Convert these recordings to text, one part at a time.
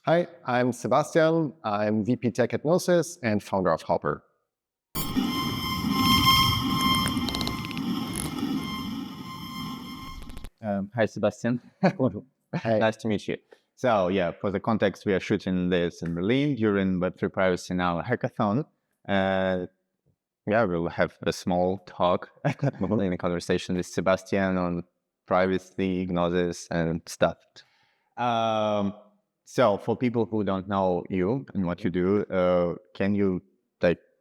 Hi, I'm Sebastian. I'm VP Tech at Gnosis and founder of HOPR. Hi, Sebastian. Hey. Nice to meet you. So yeah, for the context, we are shooting this in Berlin during Web3Privacy now hackathon. We'll have a small talk in a conversation with Sebastian on privacy, Gnosis, and stuff. So for people who don't know you and what you do, can you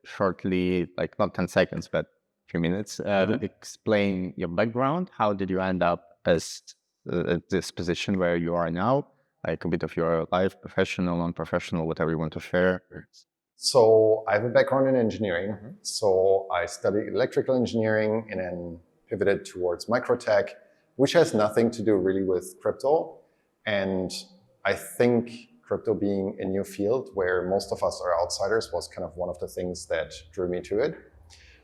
shortly, not 10 seconds, but a few minutes, explain your background? How did you end up as at this position where you are now? Like a bit of your life, professional, non-professional, whatever you want to share. So I have a background in engineering. So I studied electrical engineering and then pivoted towards microtech, which has nothing to do really with crypto. And I think crypto being a new field where most of us are outsiders was kind of one of the things that drew me to it.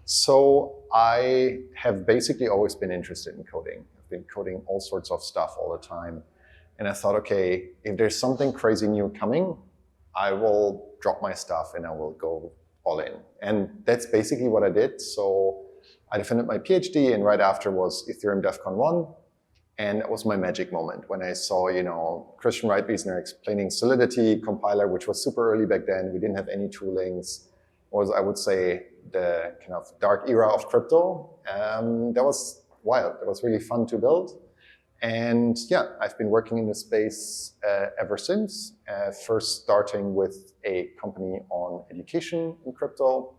So I have basically always been interested in coding. I've been coding all sorts of stuff all the time. And I thought, okay, if there's something crazy new coming, I will drop my stuff and I will go all in. And that's basically what I did. So I defended my PhD, and right after was Ethereum DEFCON 1. And that was my magic moment when I saw, Christian Reitwiesner explaining Solidity compiler, which was super early back then. We didn't have any toolings. It was, I would say, the kind of dark era of crypto. That was wild. It was really fun to build. And yeah, I've been working in this space ever since, first starting with a company on education in crypto,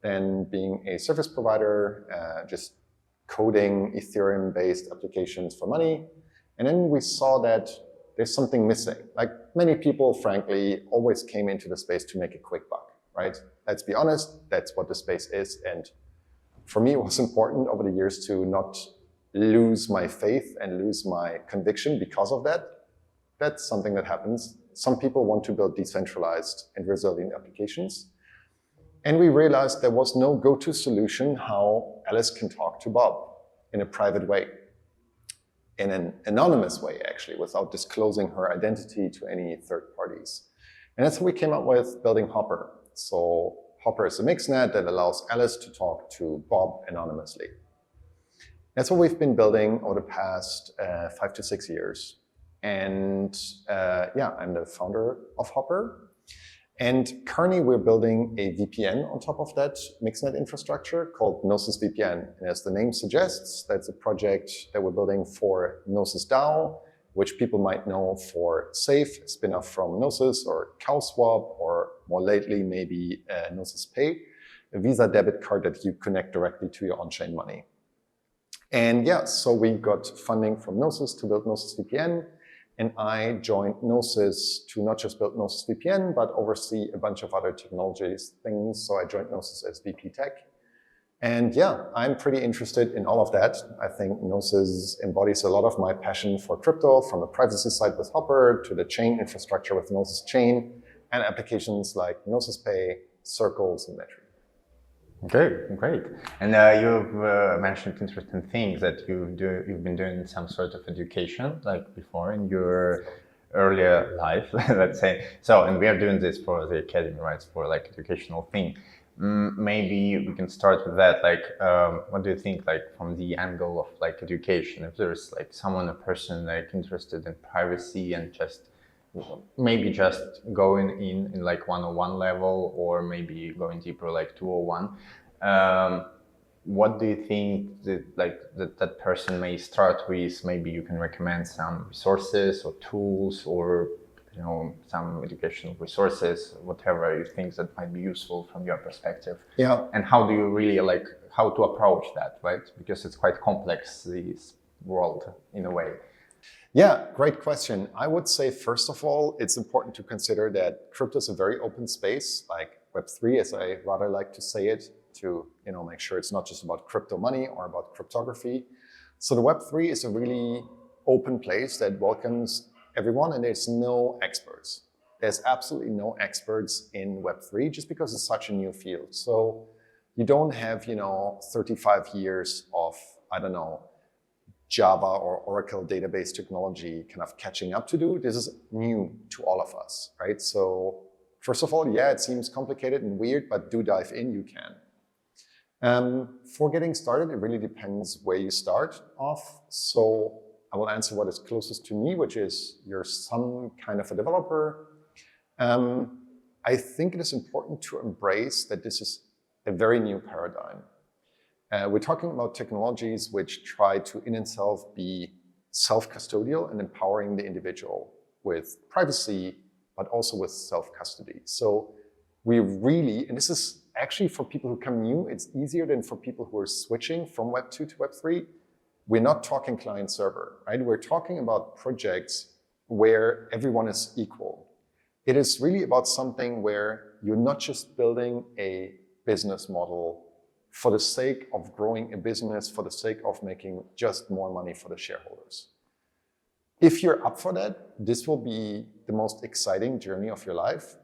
then being a service provider, just coding Ethereum-based applications for money. And then we saw that there's something missing. Like many people, frankly, always came into the space to make a quick buck, right? Let's be honest, that's what the space is. And for me, it was important over the years to not lose my faith and lose my conviction because of that. That's something that happens. Some people want to build decentralized and resilient applications. And we realized there was no go-to solution how Alice can talk to Bob in a private way, in an anonymous way, actually, without disclosing her identity to any third parties. And that's how we came up with building HOPR. So HOPR is a mixnet that allows Alice to talk to Bob anonymously. That's what we've been building over the past 5 to 6 years. And I'm the founder of HOPR. And currently we're building a VPN on top of that mixnet infrastructure called GnosisVPN. And as the name suggests, that's a project that we're building for Gnosis DAO, which people might know for Safe, a spin-off from Gnosis, or CowSwap, or more lately maybe Gnosis Pay, a Visa debit card that you connect directly to your on-chain money. And yeah, so we got funding from Gnosis to build GnosisVPN. And I joined Gnosis to not just build GnosisVPN, but oversee a bunch of other technologies things. So I joined Gnosis as VP Tech. And yeah, I'm pretty interested in all of that. I think Gnosis embodies a lot of my passion for crypto, from the privacy side with HOPR to the chain infrastructure with Gnosis Chain and applications like Gnosis Pay, Circles, and Metri. Okay, great. And you've mentioned interesting things that you've been doing some sort of education like before in your earlier life, let's say. So, and we are doing this for the academy, right? For like educational thing. Maybe we can start with that. Like, what do you think, like from the angle of like education? If there's like a person like interested in privacy and just going in like 101 level, or maybe going deeper like 201. What do you think that person may start with? Maybe you can recommend some resources or tools, or some educational resources, whatever you think that might be useful from your perspective. Yeah. And how do you really how to approach that, right? Because it's quite complex, this world, in a way. Yeah, great question. I would say, first of all, it's important to consider that crypto is a very open space, like Web3, as I rather like to say it, to make sure it's not just about crypto money or about cryptography. So the Web3 is a really open place that welcomes everyone, and there's no experts. There's absolutely no experts in Web3 just because it's such a new field. So you don't have, 35 years of, Java or Oracle database technology kind of catching up to do. This is new to all of us, right? So first of all, yeah, it seems complicated and weird, but do dive in, you can. For getting started, it really depends where you start off. So I will answer what is closest to me, which is you're some kind of a developer. I think it is important to embrace that this is a very new paradigm. We're talking about technologies which try to in itself be self-custodial and empowering the individual with privacy, but also with self-custody. So we really, and this is actually for people who come new, it's easier than for people who are switching from Web 2 to Web 3. We're not talking client server, right? We're talking about projects where everyone is equal. It is really about something where you're not just building a business model for the sake of growing a business, for the sake of making just more money for the shareholders. If you're up for that, this will be the most exciting journey of your life.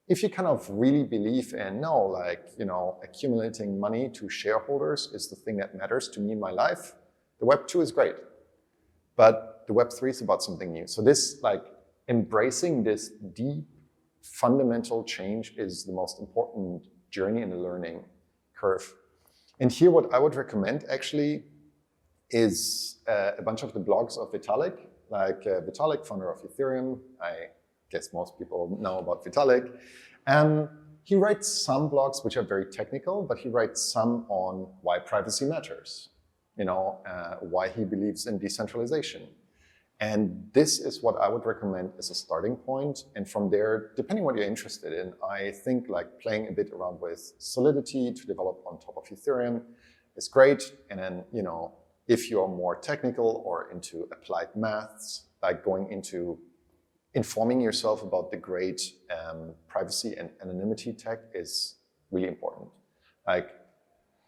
If you kind of really believe in, no, like, you know, accumulating money to shareholders is the thing that matters to me in my life, the Web 2 is great. But the Web 3 is about something new. So this, like, embracing this deep, fundamental change is the most important journey in the learning curve. And here, what I would recommend actually is a bunch of the blogs of Vitalik, like Vitalik, founder of Ethereum. I guess most people know about Vitalik. He writes some blogs which are very technical, but he writes some on why privacy matters, you know, why he believes in decentralization. And this is what I would recommend as a starting point. And from there, depending what you're interested in, I think like playing a bit around with Solidity to develop on top of Ethereum is great. And then, you know, if you're more technical or into applied maths, like going into informing yourself about the great privacy and anonymity tech is really important. Like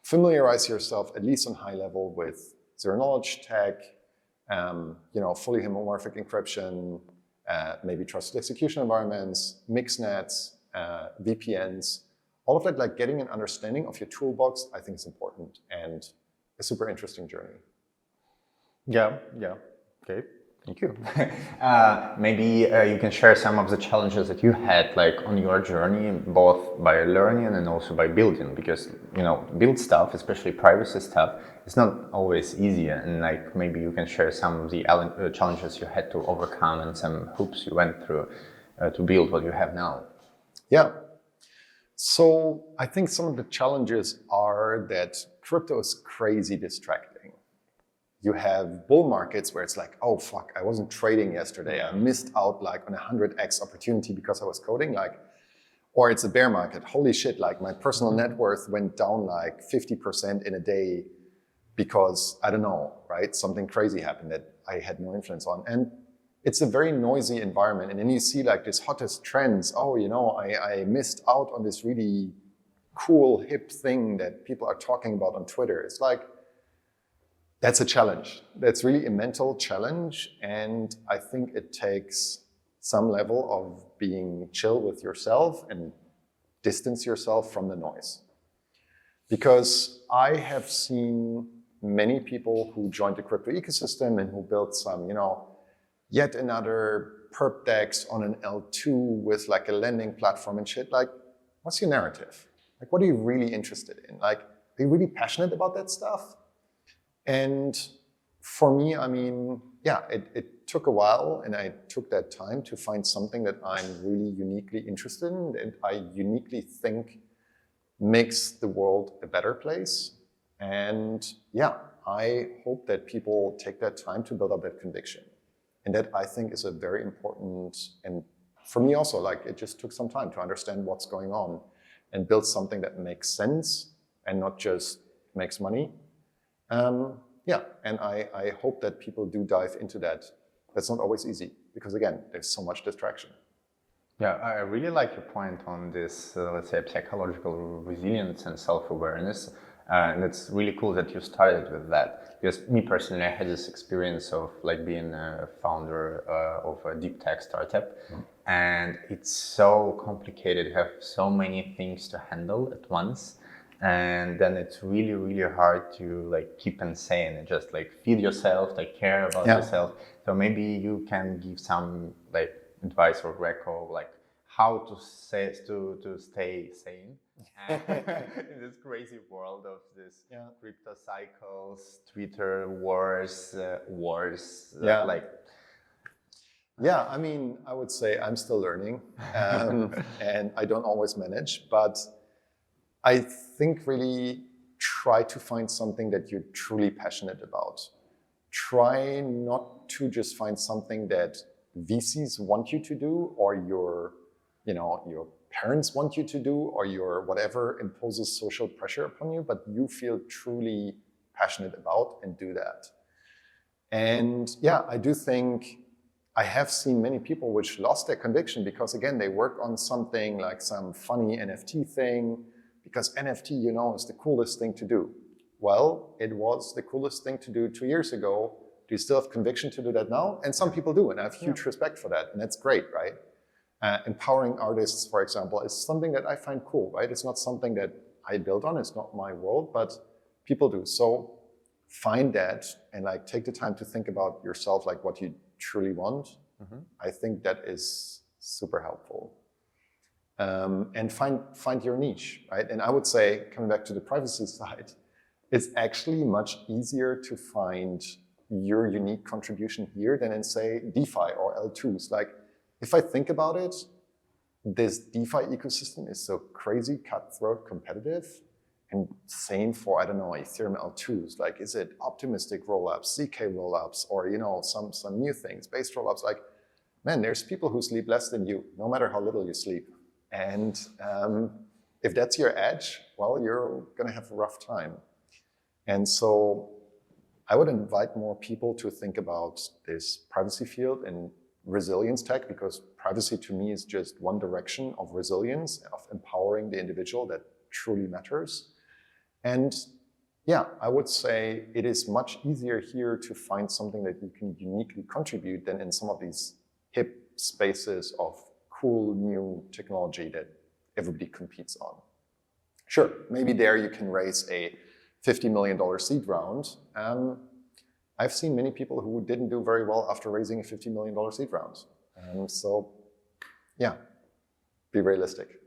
familiarize yourself at least on high level with zero knowledge tech, you know, fully homomorphic encryption, maybe trusted execution environments, mixnets, VPNs, all of that, like getting an understanding of your toolbox, I think is important and a super interesting journey. Yeah, okay. Thank you. Maybe you can share some of the challenges that you had, like on your journey, both by learning and also by building, because you know, build stuff, especially privacy stuff, it's not always easy. And like maybe you can share some of the challenges you had to overcome and some hoops you went through to build what you have now. Yeah. So I think some of the challenges are that crypto is crazy distracting. You have bull markets where it's like, oh, fuck, I wasn't trading yesterday. I missed out like on a 100x opportunity because I was coding, like, or it's a bear market. Holy shit, like my personal net worth went down like 50% in a day because, I don't know, right? Something crazy happened that I had no influence on. And it's a very noisy environment. And then you see like this hottest trends. Oh, you know, I missed out on this really cool, hip thing that people are talking about on Twitter. It's like, that's a challenge. That's really a mental challenge. And I think it takes some level of being chill with yourself and distance yourself from the noise. Because I have seen many people who joined the crypto ecosystem and who built some, you know, yet another perp DEX on an L2 with like a lending platform and shit. Like, what's your narrative? Like, what are you really interested in? Like, are you really passionate about that stuff? And for me, I mean, yeah, it took a while and I took that time to find something that I'm really uniquely interested in and I uniquely think makes the world a better place. And yeah, I hope that people take that time to build up that conviction. And that I think is a very important, and for me also, like it just took some time to understand what's going on and build something that makes sense and not just makes money. Yeah, and I hope that people do dive into that. That's not always easy because again, there's so much distraction. Yeah, I really like your point on this, let's say, psychological resilience and self-awareness. And it's really cool that you started with that. Because me personally, I had this experience of like being a founder of a deep tech startup. Mm-hmm. And it's so complicated. You have so many things to handle at once. and then it's really, really hard to like keep insane and just like feed yourself, like care about yourself. So maybe you can give some like advice or reco, like how to stay sane in this crazy world of this crypto cycles, Twitter wars, like. Yeah, I mean, I would say I'm still learning, and I don't always manage, but I think really try to find something that you're truly passionate about. Try not to just find something that VCs want you to do, or your parents want you to do, or your whatever imposes social pressure upon you, but you feel truly passionate about and do that. And yeah, I do think I have seen many people which lost their conviction because, again, they work on something like some funny NFT thing, because NFT, is the coolest thing to do. Well, it was the coolest thing to do 2 years ago. Do you still have conviction to do that now? And some people do, and I have huge respect for that, and that's great, right? Empowering artists, for example, is something that I find cool, right? It's not something that I build on, it's not my world, but people do. So find that and like take the time to think about yourself, like what you truly want. I think that is super helpful. And find your niche, right? And I would say, coming back to the privacy side, it's actually much easier to find your unique contribution here than in, say, DeFi or L2s. Like, if I think about it, this DeFi ecosystem is so crazy, cutthroat, competitive, and same for, I don't know, Ethereum L2s. Like, is it optimistic rollups, ZK rollups, or some new things, base rollups? Like, man, there's people who sleep less than you, no matter how little you sleep. And if that's your edge, well, you're gonna have a rough time. And so I would invite more people to think about this privacy field and resilience tech, because privacy to me is just one direction of resilience, of empowering the individual that truly matters. And yeah, I would say it is much easier here to find something that you can uniquely contribute than in some of these hip spaces of cool new technology that everybody competes on. Sure, maybe there you can raise a $50 million seed round. I've seen many people who didn't do very well after raising a $50 million seed round. So yeah, be realistic.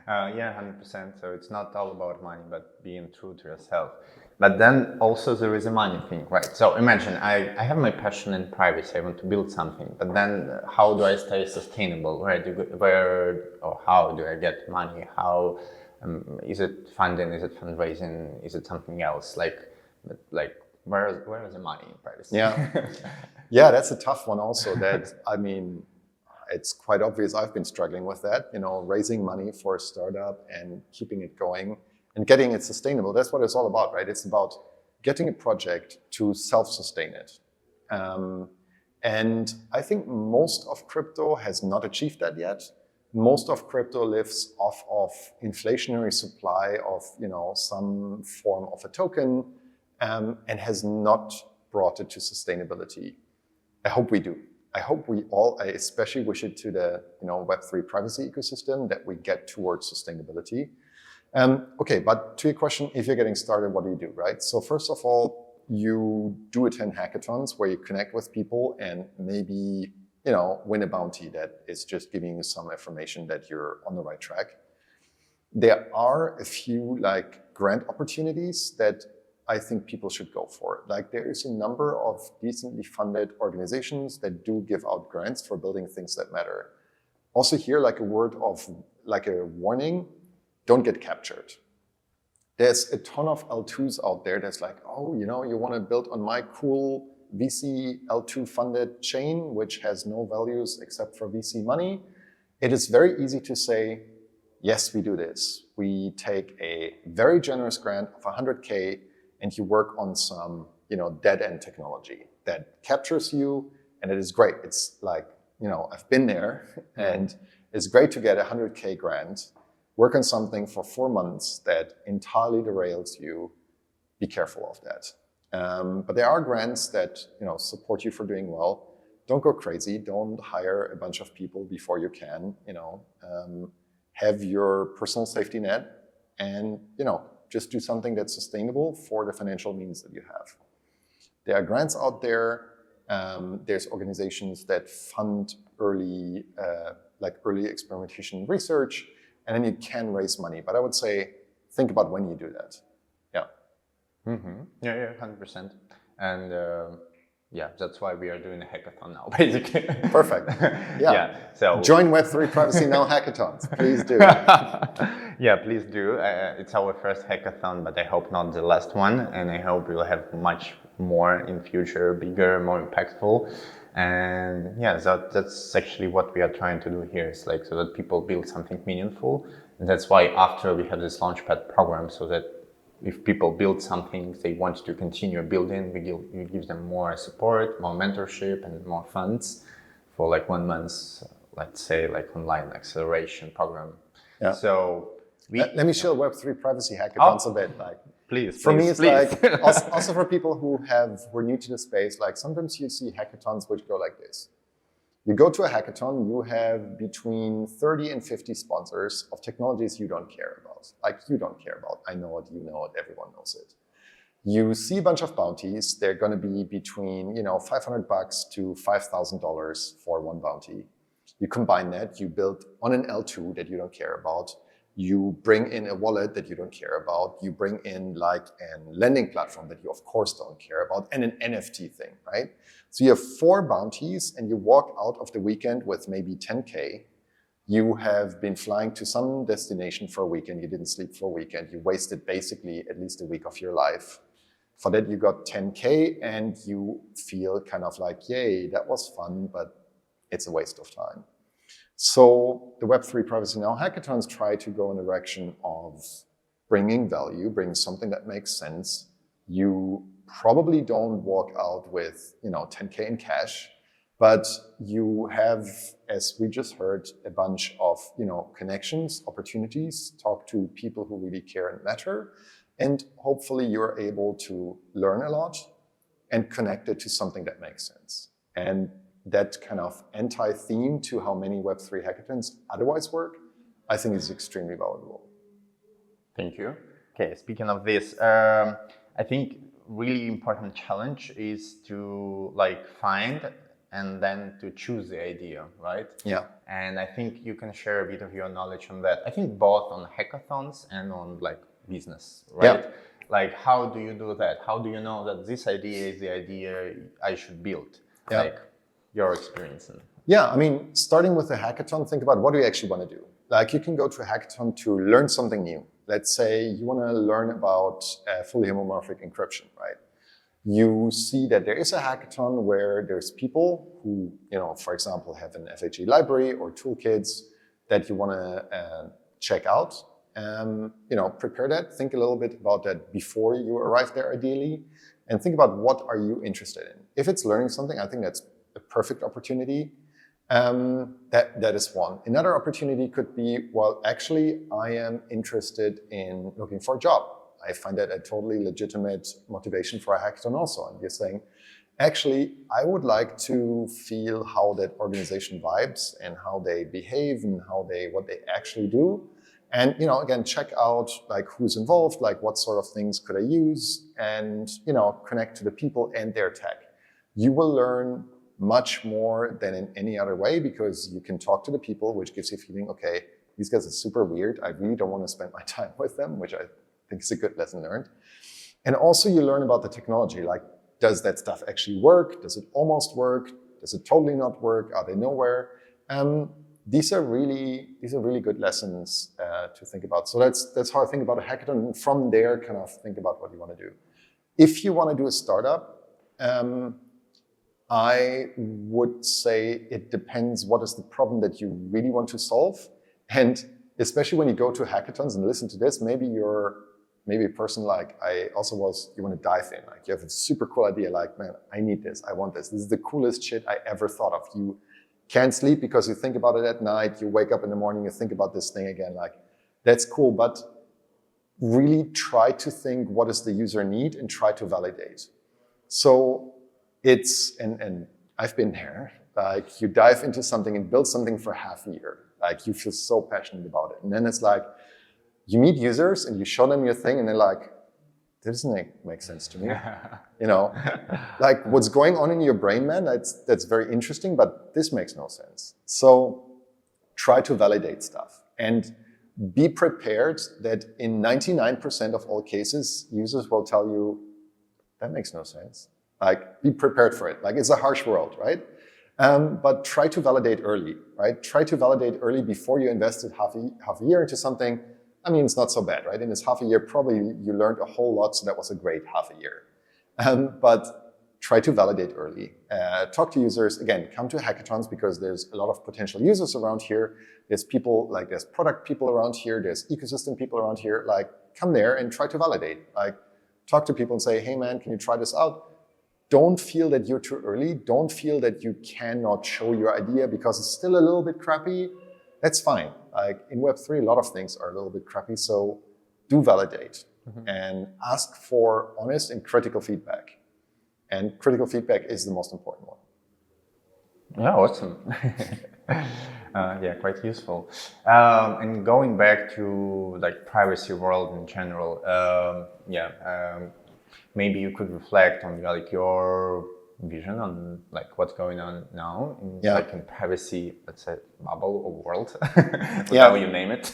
Yeah, 100%. So it's not all about money, but being true to yourself. But then also there is a money thing, right? So imagine I have my passion in privacy. I want to build something, but then how do I stay sustainable? Where or how do I get money? How is it funding? Is it fundraising? Is it something else? Like where is the money in privacy? Yeah, yeah, that's a tough one. Also, that I mean, it's quite obvious. I've been struggling with that. Raising money for a startup and keeping it going and getting it sustainable. That's what it's all about, right? It's about getting a project to self-sustain it. And I think most of crypto has not achieved that yet. Most of crypto lives off of inflationary supply of some form of a token, and has not brought it to sustainability. I hope we do. I hope we all, I especially wish it to the Web3 privacy ecosystem, that we get towards sustainability. Okay, but to your question, if you're getting started, what do you do, right? So first of all, you do attend hackathons where you connect with people and maybe win a bounty that is just giving you some information that you're on the right track. There are a few grant opportunities that I think people should go for. There is a number of decently funded organizations that do give out grants for building things that matter. Also here, a word of, a warning, don't get captured. There's a ton of L2s out there that's oh, you want to build on my cool VC L2 funded chain, which has no values except for VC money. It is very easy to say, yes, we do this. We take a very generous grant of 100K and you work on some, dead-end technology that captures you, and it is great. It's I've been there, and it's great to get a 100K grant, work on something for 4 months that entirely derails you. Be careful of that. But there are grants that support you for doing well. Don't go crazy. Don't hire a bunch of people before you can. Have your personal safety net. and, just do something that's sustainable for the financial means that you have. There are grants out there. There's organizations that fund early experimentation research, and then you can raise money. But I would say, think about when you do that. Yeah. Mm-hmm. Yeah, 100%. And that's why we are doing a hackathon now, basically. Perfect. Yeah. So join Web3Privacy Now hackathons. Please do. Yeah, please do. It's our first hackathon, but I hope not the last one. And I hope we'll have much more in future, bigger, more impactful. And that's actually what we are trying to do here. It's like so that people build something meaningful. And that's why after we have this Launchpad program, so that if people build something they want to continue building, we give them more support, more mentorship, and more funds for like 1 month, let's say, like online acceleration program. Yeah. So let me show Web3Privacy hackathons a bit. Like, please. For me, it's please. like also for people who are new to the space. Like sometimes you see hackathons which go like this. You go to a hackathon, you have between 30 and 50 sponsors of technologies you don't care about. Like you don't care about. I know it, you know it, everyone knows it. You see a bunch of bounties. They're going to be between $500 to $5,000 for one bounty. You combine that, you build on an L2 that you don't care about. You bring in a wallet that you don't care about. You bring in like a lending platform that you of course don't care about, and an NFT thing, right? So you have 4 bounties and you walk out of the weekend with maybe 10K. You have been flying to some destination for a weekend. You didn't sleep for a weekend. You wasted basically at least a week of your life. For that, you got 10K and you feel kind of like, yay, that was fun, but it's a waste of time. So the Web3Privacy Now hackathons try to go in the direction of bringing value, bringing something that makes sense. You probably don't walk out with 10K in cash, but you have, as we just heard, a bunch of connections, opportunities, talk to people who really care and matter, and hopefully you're able to learn a lot and connect it to something that makes sense. And that kind of anti-theme to how many Web3 hackathons otherwise work, I think is extremely valuable. Thank you. Okay, speaking of this, I think really important challenge is to find and then to choose the idea, right? Yeah. And I think you can share a bit of your knowledge on that. I think both on hackathons and on business, right? Yeah. How do you do that? How do you know that this idea is the idea I should build? Yeah. Your experience. Yeah, I mean, starting with a hackathon, think about what do you actually want to do? You can go to a hackathon to learn something new. Let's say you want to learn about fully homomorphic encryption, right? You see that there is a hackathon where there's people who, for example, have an FHE library or toolkits that you want to check out. Prepare that, think a little bit about that before you arrive there ideally, and think about what are you interested in. If it's learning something, I think that's a perfect opportunity. That is one. Another opportunity could be, well, actually, I am interested in looking for a job. I find that a totally legitimate motivation for a hackathon also. And you're saying, actually, I would like to feel how that organization vibes and how they behave and what they actually do. And, again, check out who's involved, what sort of things could I use, and, connect to the people and their tech. You will learn much more than in any other way because you can talk to the people, which gives you a feeling, okay, these guys are super weird. I really don't want to spend my time with them, which I think is a good lesson learned. And also you learn about the technology, does that stuff actually work? Does it almost work? Does it totally not work? Are they nowhere? These are really good lessons to think about. So that's how I think about a hackathon. And from there, kind of think about what you want to do. If you want to do a startup, I would say it depends what is the problem that you really want to solve. And especially when you go to hackathons and listen to this, maybe a person like I also was, you want to dive in. You have a super cool idea, man, I need this, I want this. This is the coolest shit I ever thought of. You can't sleep because you think about it at night. You wake up in the morning, you think about this thing again. That's cool, but really try to think what does the user need and try to validate. So it's, and I've been there, you dive into something and build something for half a year. You feel so passionate about it. And then it's you meet users and you show them your thing and they're like, this doesn't make sense to me. You know, like what's going on in your brain, man, that's very interesting, but this makes no sense. So try to validate stuff and be prepared that in 99% of all cases, users will tell you, that makes no sense. Like, be prepared for it. Like, it's a harsh world, right? But try to validate early, right? Try to validate early before you invested half a year into something. I mean, it's not so bad, right? In this half a year, probably you learned a whole lot, so that was a great half a year. But try to validate early. Talk to users. Again, come to hackathons because there's a lot of potential users around here. There's people, like there's product people around here. There's ecosystem people around here. Like, come there and try to validate. Like, talk to people and say, hey man, can you try this out? Don't feel that you're too early. Don't feel that you cannot show your idea because it's still a little bit crappy. That's fine. Like in Web3, a lot of things are a little bit crappy. So do validate and ask for honest and critical feedback. And critical feedback is the most important one. Yeah, awesome. Yeah, quite useful. And going back to like privacy world in general, maybe you could reflect on like your vision on like what's going on now in like in privacy, let's say bubble or world, whatever you name it.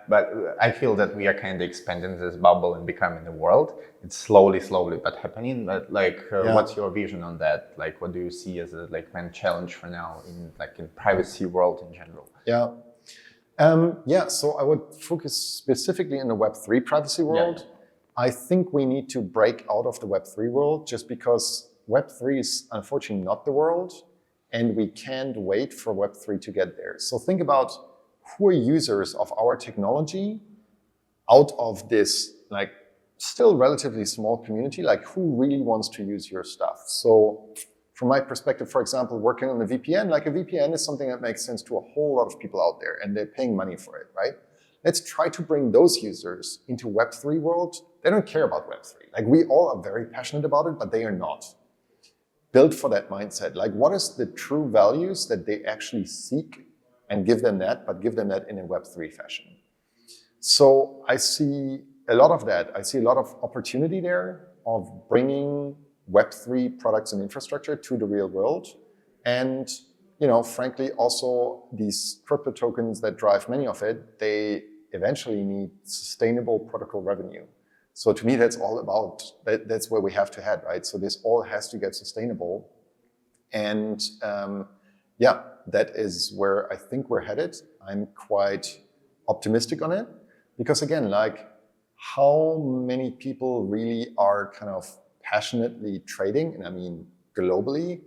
But I feel that we are kind of expanding this bubble and becoming a world. It's slowly but happening. But like, what's your vision on that? Like, what do you see as a like main challenge for now in like in privacy world in general? So I would focus specifically in the Web3 privacy world. I think we need to break out of the Web3 world just because Web3 is unfortunately not the world and we can't wait for Web3 to get there. So think about who are users of our technology out of this like still relatively small community, like who really wants to use your stuff. So from my perspective, for example, working on a VPN, like a VPN is something that makes sense to a whole lot of people out there and they're paying money for it, right? Let's try to bring those users into Web3 world. They don't care about Web3. Like we all are very passionate about it, but they are not. Build for that mindset. Like what is the true values that they actually seek and give them that, but give them that in a Web3 fashion. So I see a lot of that. I see a lot of opportunity there of bringing Web3 products and infrastructure to the real world. And, you know, frankly, also these crypto tokens that drive many of it, they eventually need sustainable protocol revenue. So to me, that's all about, that's where we have to head, right? So this all has to get sustainable. And that is where I think we're headed. I'm quite optimistic on it because again, like how many people really are kind of passionately trading? And I mean, globally,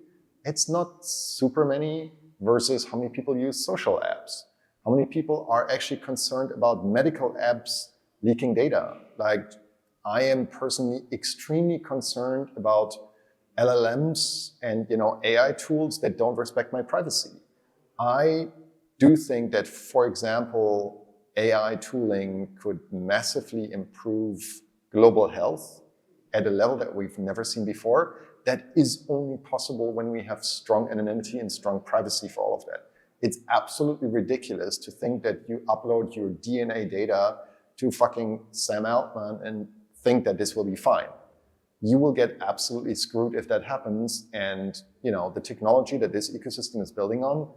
it's not super many versus how many people use social apps. How many people are actually concerned about medical apps leaking data? Like I am personally extremely concerned about LLMs and AI tools that don't respect my privacy. I do think that, for example, AI tooling could massively improve global health at a level that we've never seen before. That is only possible when we have strong anonymity and strong privacy for all of that. It's absolutely ridiculous to think that you upload your DNA data to fucking Sam Altman and think that this will be fine. You will get absolutely screwed if that happens. And the technology that this ecosystem is building on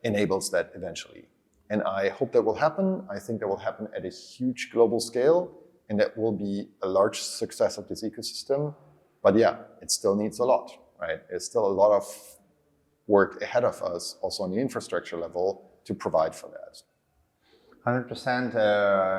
enables that eventually. And I hope that will happen. I think that will happen at a huge global scale, and that will be a large success of this ecosystem. But yeah, it still needs a lot, right? There's still a lot of work ahead of us, also on the infrastructure level, to provide for that. 100%,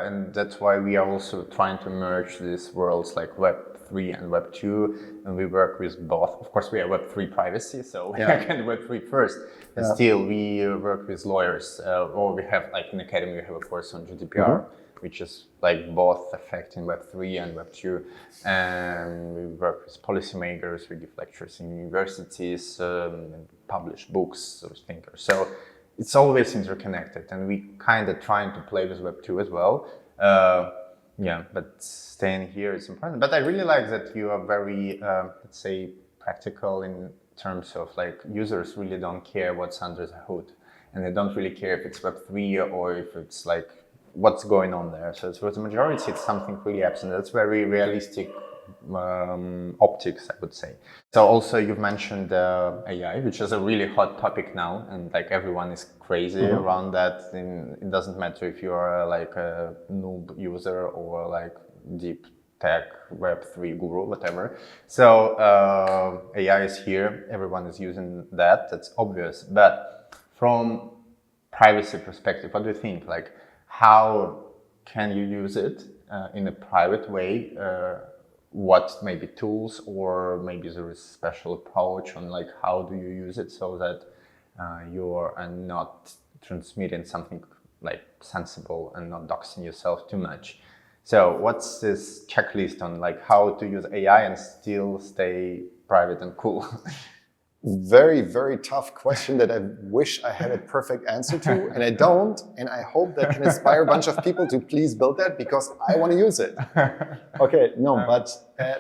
and that's why we are also trying to merge these worlds like Web3 and Web2, and we work with both. Of course, we are Web3Privacy, so we are kind of Web3 first, and still we work with lawyers, or we have, like in Academy, we have a course on GDPR, which is like both affecting Web3 and Web2, and we work with policymakers, we give lectures in universities, and publish books, so thinkers. So it's always interconnected, and we kind of trying to play with Web2 as well. But staying here is important. But I really like that you are very, let's say, practical in terms of like users really don't care what's under the hood, and they don't really care if it's Web3 or if it's like what's going on there. So for the majority, it's something really absent. That's very realistic optics, I would say. So also you've mentioned AI, which is a really hot topic now, and like everyone is crazy around that. And it doesn't matter if you're like a noob user or like deep tech Web3 guru, whatever. So AI is here, everyone is using that, that's obvious. But from privacy perspective, what do you think? Like, how can you use it in a private way? What maybe tools, or maybe there is a special approach on like how do you use it so that you are not transmitting something like sensible and not doxing yourself too much? So what's this checklist on like how to use AI and still stay private and cool? Very, very tough question that I wish I had a perfect answer to, and I don't. And I hope that can inspire a bunch of people to please build that, because I want to use it. Okay, no, but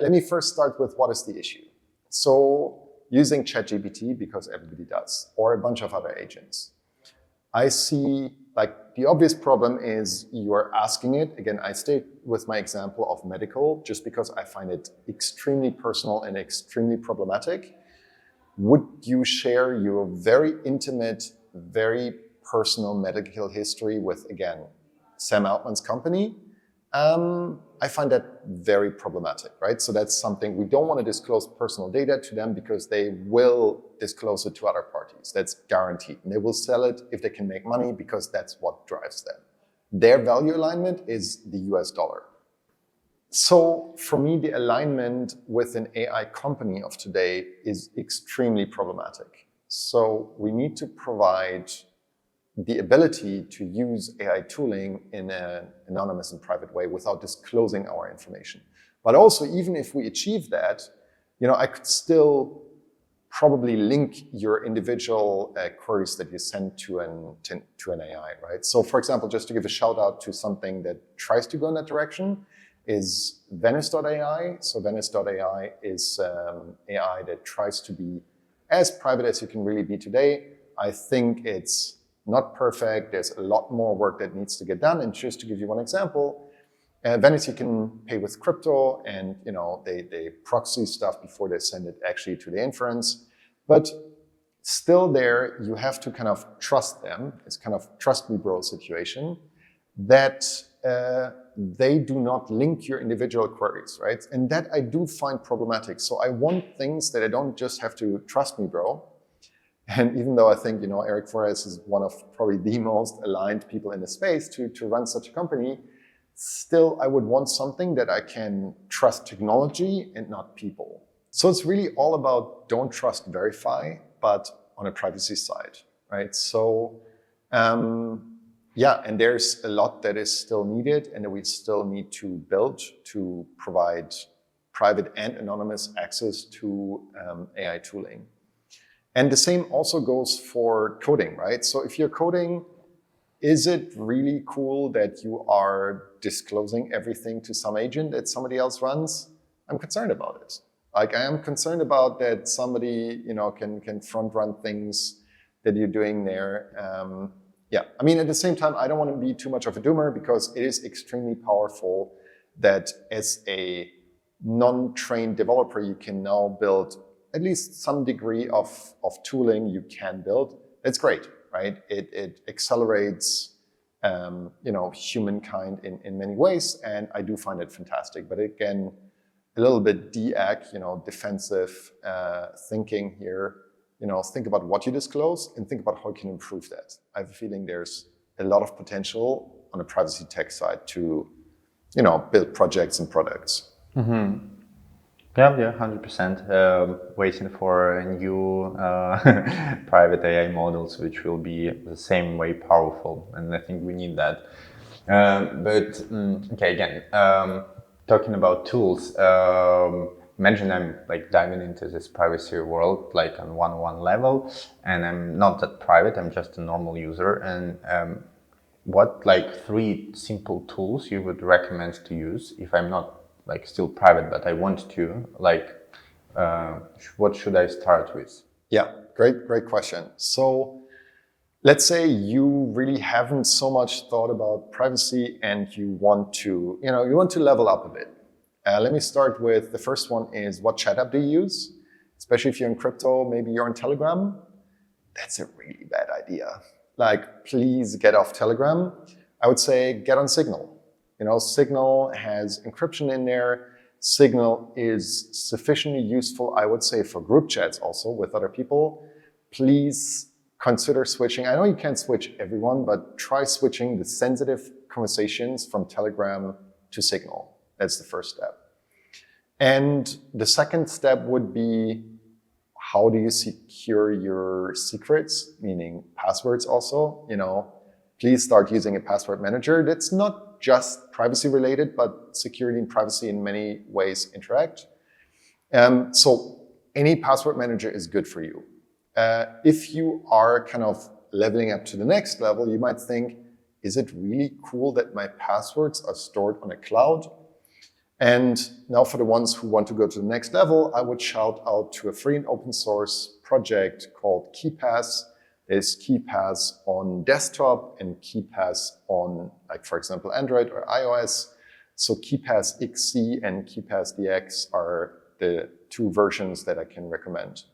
let me first start with what is the issue. So using ChatGPT, because everybody does, or a bunch of other agents. I see like the obvious problem is you are asking it. Again, I stay with my example of medical just because I find it extremely personal and extremely problematic. Would you share your very intimate, very personal medical history with, again, Sam Altman's company? I find that very problematic, right? So that's something we don't want to disclose personal data to them, because they will disclose it to other parties. That's guaranteed. And they will sell it if they can make money, because that's what drives them. Their value alignment is the US dollar. So for me, the alignment with an AI company of today is extremely problematic. So we need to provide the ability to use AI tooling in an anonymous and private way without disclosing our information. But also, even if we achieve that, I could still probably link your individual queries that you send to an AI, right? So for example, just to give a shout out to something that tries to go in that direction, is Venice.ai. So Venice.ai is AI that tries to be as private as you can really be today. I think it's not perfect. There's a lot more work that needs to get done. And just to give you one example, Venice, you can pay with crypto, and they proxy stuff before they send it actually to the inference. But still there, you have to kind of trust them. It's kind of trust me bro situation, that they do not link your individual queries, right? And that I do find problematic. So I want things that I don't just have to trust me, bro. And even though I think, Eric Forrest is one of probably the most aligned people in the space to run such a company, still I would want something that I can trust technology and not people. So it's really all about don't trust, verify, but on a privacy side, right? So, yeah, and there's a lot that is still needed and that we still need to build to provide private and anonymous access to AI tooling. And the same also goes for coding, right? So if you're coding, is it really cool that you are disclosing everything to some agent that somebody else runs? I'm concerned about it. Like, I am concerned about that somebody, can front run things that you're doing there. Yeah, I mean, at the same time, I don't want to be too much of a doomer, because it is extremely powerful that as a non-trained developer, you can now build at least some degree of tooling you can build. That's great, right? It accelerates, humankind in many ways, and I do find it fantastic. But again, a little bit defensive thinking here. Think about what you disclose and think about how you can improve that. I have a feeling there's a lot of potential on the privacy tech side to, build projects and products. Mm-hmm. Yeah, 100%. Waiting for new private AI models, which will be the same way powerful, and I think we need that. Okay, again, talking about tools. Imagine I'm like diving into this privacy world like on one-on-one level, and I'm not that private. I'm just a normal user. And what like 3 simple tools you would recommend to use if I'm not like still private, but I want to, like, what should I start with? Yeah, great question. So let's say you really haven't so much thought about privacy and you want to, level up a bit. Let me start with the first one is what chat app do you use? Especially if you're in crypto, maybe you're on Telegram. That's a really bad idea. Like, please get off Telegram. I would say get on Signal. Signal has encryption in there. Signal is sufficiently useful, I would say, for group chats also with other people. Please consider switching. I know you can't switch everyone, but try switching the sensitive conversations from Telegram to Signal. That's the first step. And the second step would be, how do you secure your secrets, meaning passwords also? Please start using a password manager. That's not just privacy related, but security and privacy in many ways interact. So any password manager is good for you. If you are kind of leveling up to the next level, you might think, is it really cool that my passwords are stored on a cloud? And now for the ones who want to go to the next level, I would shout out to a free and open source project called KeePass. There's KeePass on desktop and KeePass on, like, for example, Android or iOS. So KeePass XC and KeePass DX are the two versions that I can recommend.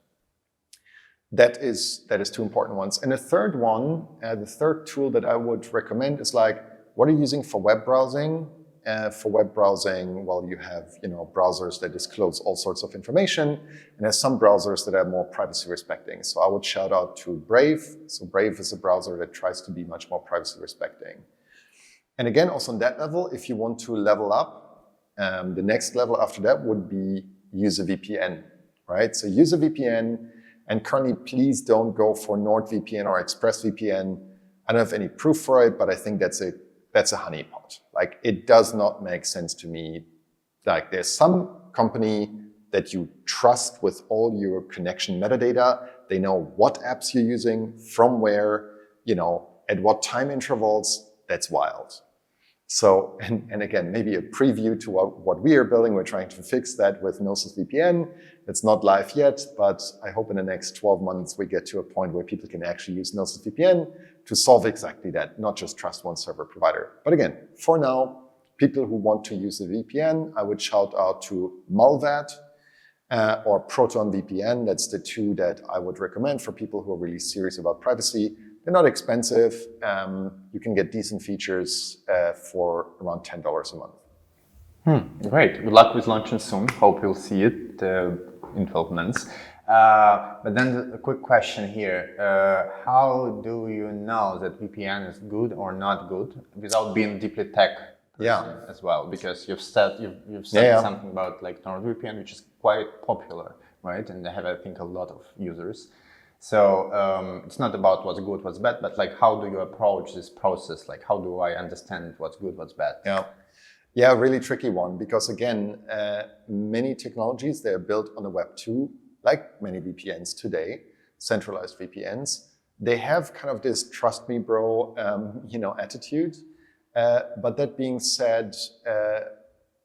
That is two important ones. And the third one, the third tool that I would recommend is like, what are you using for web browsing? For web browsing, well, you have browsers that disclose all sorts of information, and there's some browsers that are more privacy respecting. So I would shout out to Brave. So Brave is a browser that tries to be much more privacy respecting. And again, also on that level, if you want to level up, the next level after that would be use a VPN, right? So use a VPN, and currently, please don't go for NordVPN or ExpressVPN. I don't have any proof for it, but I think that's a honeypot. Like, it does not make sense to me. Like, there's some company that you trust with all your connection metadata. They know what apps you're using, from where, at what time intervals. That's wild. So, and again, maybe a preview to what we are building. We're trying to fix that with GnosisVPN. It's not live yet, but I hope in the next 12 months we get to a point where people can actually use GnosisVPN to solve exactly that, not just trust one server provider. But again, for now, people who want to use a VPN, I would shout out to Mulvat or Proton VPN. That's the two that I would recommend for people who are really serious about privacy. They're not expensive. You can get decent features for around $10 a month. Great. Good luck with launching soon. Hope you'll see it in 12 months. But then a quick question here. How do you know that VPN is good or not good without being deeply tech as well? Because you've said something about like NordVPN, which is quite popular, right? And they have, I think, a lot of users. So it's not about what's good, what's bad, but like, how do you approach this process? Like, how do I understand what's good, what's bad? Yeah, really tricky one, because again, many technologies, they're built on the Web 2, like many VPNs today, centralized VPNs. They have kind of this trust me, bro, attitude. But that being said,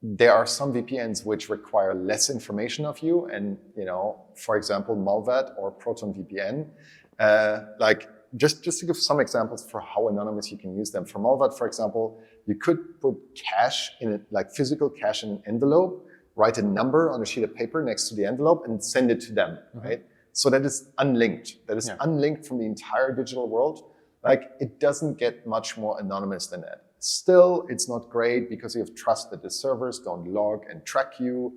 there are some VPNs which require less information of you. And, for example, Mulvat or Proton VPN, just to give some examples for how anonymous you can use them. For Mulvat, for example, you could put cash physical cash in an envelope, write a number on a sheet of paper next to the envelope and send it to them, right? So that is unlinked. That is unlinked from the entire digital world. Like, it doesn't get much more anonymous than that. Still, it's not great because you have trust that the servers don't log and track you.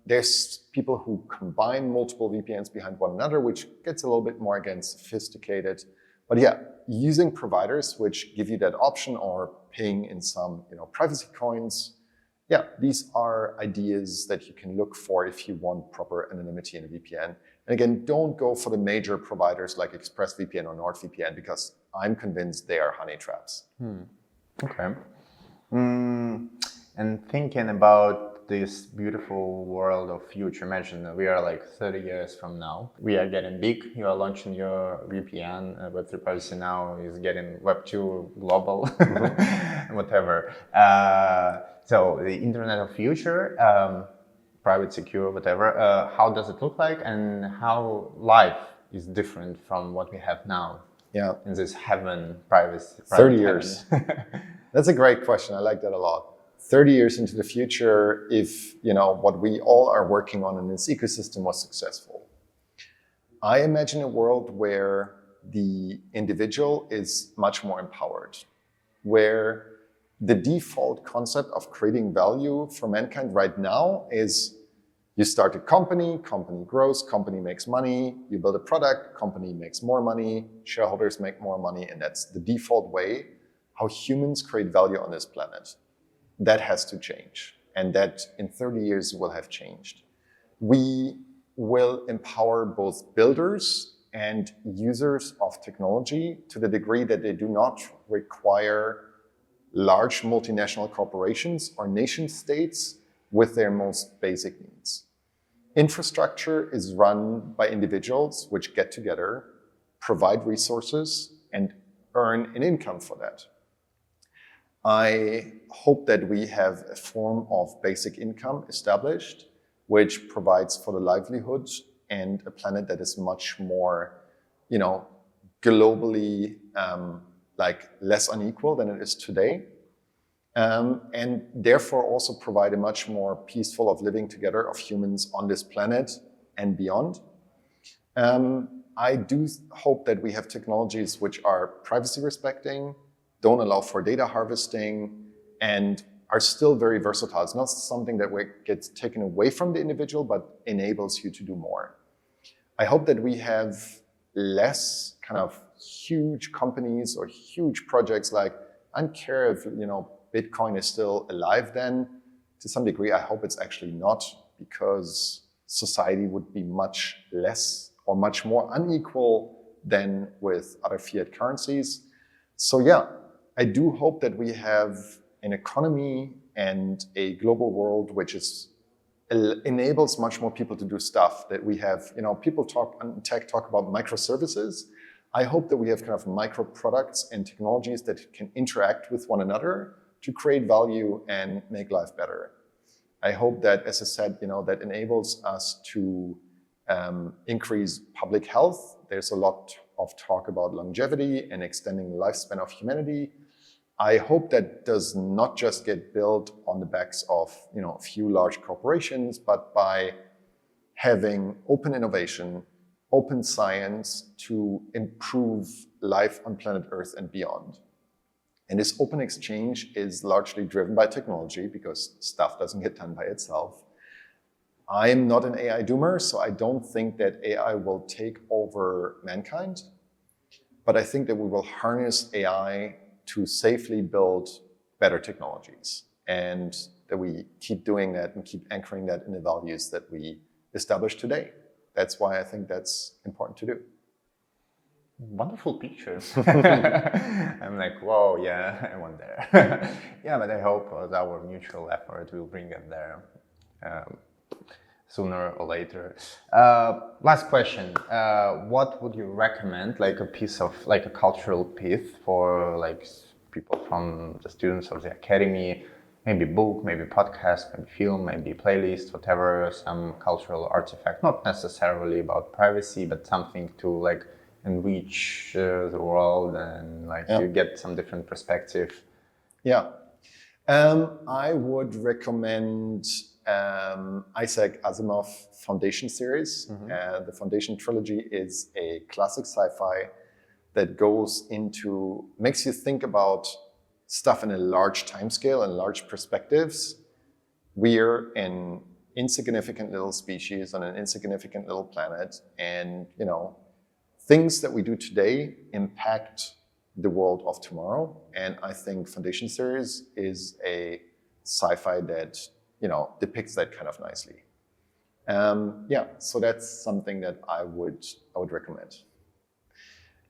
There's people who combine multiple VPNs behind one another, which gets a little bit more, again, sophisticated. But yeah, using providers which give you that option or paying in some privacy coins, these are ideas that you can look for if you want proper anonymity in a VPN. And again, don't go for the major providers like ExpressVPN or NordVPN, because I'm convinced they are honey traps. Okay. And thinking about this beautiful world of future, imagine we are like 30 years from now. We are getting big. You are launching your VPN. Web3Privacy now is getting Web 2 global, whatever. So the internet of future, private, secure, whatever, how does it look like, and how life is different from what we have now? in this heaven, privacy? 30 years. That's a great question. I like that a lot. 30 years into the future, if what we all are working on in this ecosystem was successful, I imagine a world where the individual is much more empowered, where the default concept of creating value for mankind right now is you start a company grows, company makes money, you build a product, company makes more money, shareholders make more money, and that's the default way how humans create value on this planet. That has to change, and that in 30 years will have changed. We will empower both builders and users of technology to the degree that they do not require large multinational corporations or nation states with their most basic needs. Infrastructure is run by individuals which get together, provide resources, and earn an income for that. I hope that we have a form of basic income established, which provides for the livelihood and a planet that is much more, globally less unequal than it is today. And therefore also provide a much more peaceful of living together of humans on this planet and beyond. I do hope that we have technologies which are privacy respecting, don't allow for data harvesting, and are still very versatile. It's not something that gets taken away from the individual, but enables you to do more. I hope that we have less kind of huge companies or huge projects like, I don't care if, Bitcoin is still alive then. To some degree, I hope it's actually not, because society would be much less or much more unequal than with other fiat currencies. So yeah, I do hope that we have an economy and a global world which enables much more people to do stuff that we have. People in tech talk about microservices. I hope that we have kind of micro products and technologies that can interact with one another to create value and make life better. I hope that, as I said, that enables us to increase public health. There's a lot of talk about longevity and extending the lifespan of humanity. I hope that does not just get built on the backs of a few large corporations, but by having open innovation, open science to improve life on planet Earth and beyond. And this open exchange is largely driven by technology, because stuff doesn't get done by itself. I'm not an AI doomer, so I don't think that AI will take over mankind. But I think that we will harness AI to safely build better technologies, and that we keep doing that and keep anchoring that in the values that we establish today. That's why I think that's important to do. Wonderful picture. I'm like, whoa, yeah, I went there. Yeah, but I hope that our mutual effort will bring us there sooner or later. Last question. What would you recommend, like a piece of, like a cultural piece for like people from the students of the academy? Maybe book, maybe podcast, maybe film, maybe playlist, whatever, some cultural artifact, not necessarily about privacy, but something to like enrich the world and like you get some different perspective. Yeah. I would recommend Isaac Asimov Foundation series. The Foundation trilogy is a classic sci-fi that makes you think about stuff in a large timescale and large perspectives. We're an insignificant little species on an insignificant little planet, and things that we do today impact the world of tomorrow. And I think Foundation series is a sci-fi that depicts that kind of nicely. So that's something that I would recommend.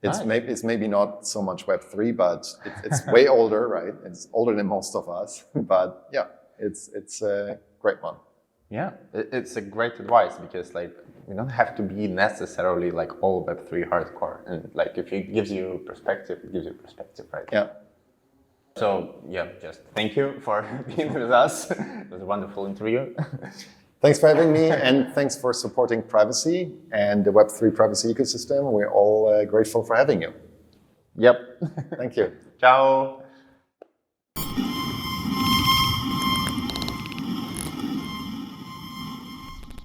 It's maybe not so much Web3, but it's way older, right? It's older than most of us, but yeah, it's a great one. Yeah, it's a great advice, because like we don't have to be necessarily like all Web3 hardcore, and like if it gives you perspective, it gives you perspective, right? Yeah. So yeah, just thank you for being with us. It was a wonderful interview. Thanks for having me, and thanks for supporting privacy and the Web3 privacy ecosystem. We're all grateful for having you. Yep. Thank you. Ciao.